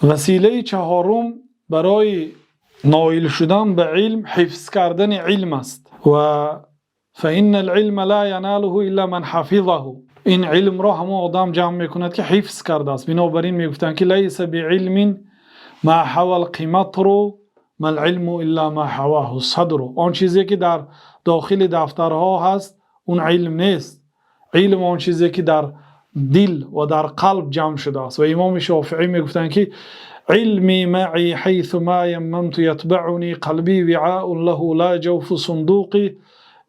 وسیله چهارم برای نائل شدن به علم حفظ کردن علم است و فإن العلم لا يناله الا من حفظه. این علم را همون آدم جمع میکند که حفظ کرده است. بنابراین میگفتند که لیس بعلم ما حوى القمطر ما العلم الا ما حواه الصدر. آن چیزی که در داخل دفترها هست اون علم نیست. علم آن چیزی که در دل و در قلب جمع شده است. و امام شافعی میگفتند که علمی معی حیث ما یممت یتبعنی قلبی وعاء له لا جوف صندوقی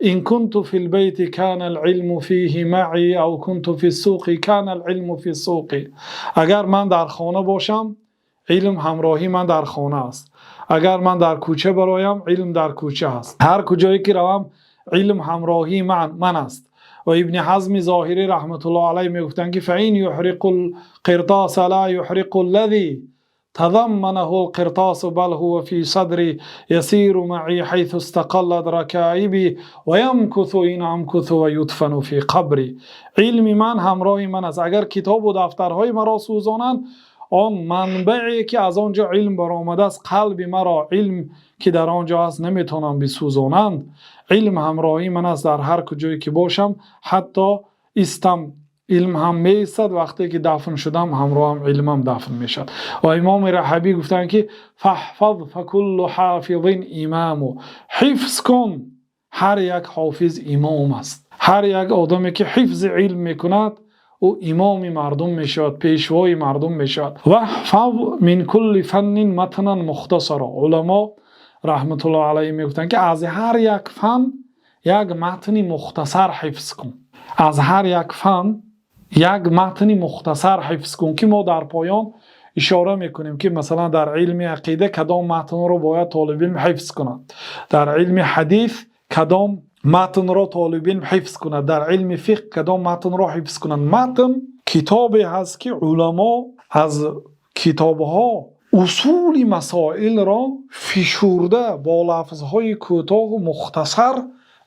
إن كنت في البيت كان العلم فيه معي أو كنت في السوق كان العلم في السوق. اگر من در خانه باشم علم همراهی من در خانه است. اگر من در کوچه برایم علم در کوچه است. هر کجایی که روم علم همراهی من است. و ابن حزم ظاهری رحمت الله علیه میگفتند که فإن يحرق القرطاس لا يحرق الذي تضمنه القرطاس بل هو في صدري يسير معي حيث استقلت ركائبي ويمكث إن أمكث ويدفن في قبري. علم من همراه من است. اگر کتاب و دفترهای مرا سوزانند آن منبعی که از آنجا علم برآمده است قلب مرا علم که در آنجا است نمیتونم بسوزانند. علم همراهی من است در هر کجایی که باشم. حتی استم علم هم میستد وقتی که دفن شدم همراه هم علمم دفن میشد. و امام رحبی گفتن که فحفظ فکل حافظ امام. حفظ کن هر یک حافظ امام است. هر یک آدمی که حفظ علم میکند او امام مردم میشود، پیشوای مردم میشود. و حفظ من کل فن متنا مختصرا. علما رحمت الله علیه میگفتن که از هر یک فن یک متن مختصر حفظ کن. از هر یک فن یک متن مختصر حفظ کن که ما در پایان اشاره میکنیم که مثلا در علم عقیده کدام متن رو باید طالب علم حفظ کند، در علم حدیث کدام متن رو طالب علم حفظ کند، در علم فقه کدام متن رو حفظ کند. متن کتابی هست که علما از کتابها اصول مسائل را فشرده با لفظهای کوتاه و مختصر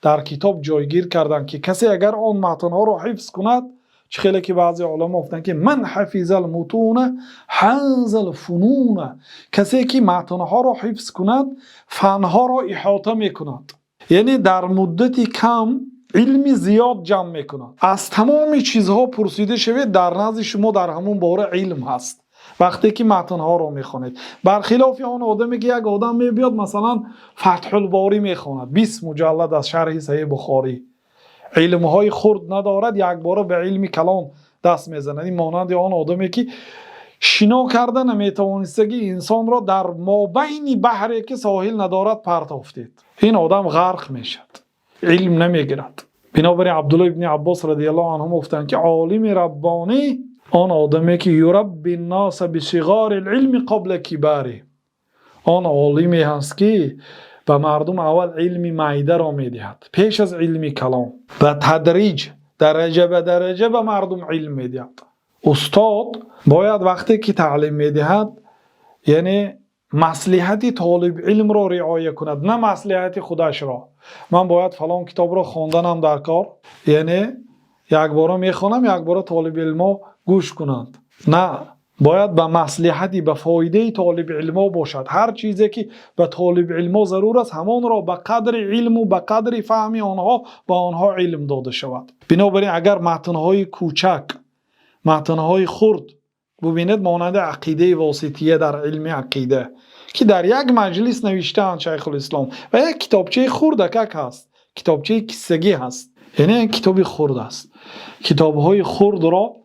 در کتاب جایگیر کردند که کسی اگر آن متنها را حفظ کند، چه خیلی که بعضی علما گفتند که من حفظ المتون حاز الفنون. کسی که متنها را حفظ کند فنها را احاطه میکند، یعنی در مدت کم علم زیاد جمع میکند. از تمام چیزها پرسیده شوید در نزد شما در همون باره علم هست وقتی که متنها رو میخونید. برخلاف آن آدمی که یک آدم میبیاد مثلا فتح الباری میخواند 20 مجلد از شرح صحیح بخاری، علمهای خرد ندارد، یک بار به علم کلام دست میزند. این مانند آن آدمی که شنا کرده نمیتوانستگی انسان را در مابین بحری که ساحل ندارد پرتافتید. این آدم غرق میشد، علم نمیگیرد. بنابراین عبدالله ابن عباس رضی الله عنه گفتند که عالم ربانی آن آدمی که یربی الناس بصغار العلم قبل کباره. آن عالمی هست که به مردم اول علم معده را میدهد پیش از علم کلام. و تدریج درجه به درجه به مردم علم میدهد. استاد باید وقتی که تعلیم میدهد یعنی مصلحت طالب علم را رعایت کند، نه مصلحت خودش را. من باید فلان کتاب را خواندنم در کار، یعنی یک بار میخوانم یک بار طالب علم گوش کنند. نه، باید به مصلحتی به فایده طالب علم باشد. هر چیزی که به طالب علم ضرور است همان را به قدر علم و به قدر فهم آنها به آنها علم داده شود. بنابراین اگر متنهای کوچک، متنهای خرد ببینید مانند عقیده واسطیه در علم عقیده که در یک مجلس نوشته‌اند شیخ الاسلام و یک کتابچه خردک هست، کتابچه کیسگی هست، یعنی کتابی خرد است. کتابهای خرد را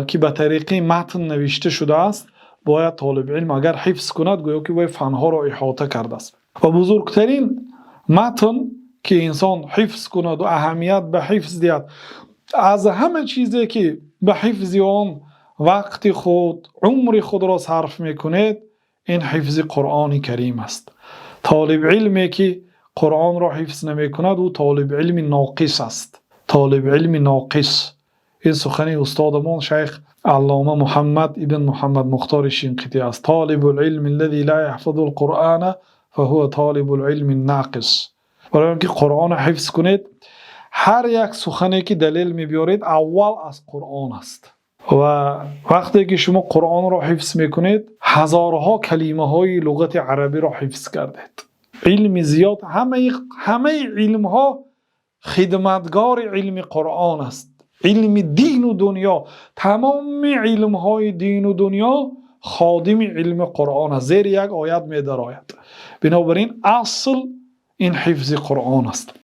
که به طریق متن نوشته شده است باید طالب علم اگر حفظ کند گویا که باید فنها را احاطه کرده است. و بزرگترین متن که انسان حفظ کند و اهمیت به حفظ دهد از همه چیزی که به حفظ آن وقت خود عمر خود را صرف میکنید این حفظ قرآن کریم است. طالب علمی که قرآن را حفظ نمی کند او طالب علم ناقص است. طالب علم ناقص. این سخن استادمان شیخ علامه محمد ابن محمد مختار شنقیطی است. طالب العلم الذي لا يحفظ القرآن فهو طالب العلم الناقص. برای اینکه قرآن حفظ کنید هر یک سخنی که دلیل میبیارید اول از قرآن است. و وقتی که شما قرآن را حفظ میکنید هزارها کلمه های لغت عربی را حفظ کردید. علم زیاد، همه علم ها خدمتگار علم قرآن است. علم دین و دنیا، تمام علم های دین و دنیا خادم علم قرآن است، زیر یک آیت می درآید. بنابراین اصل این حفظ قرآن است.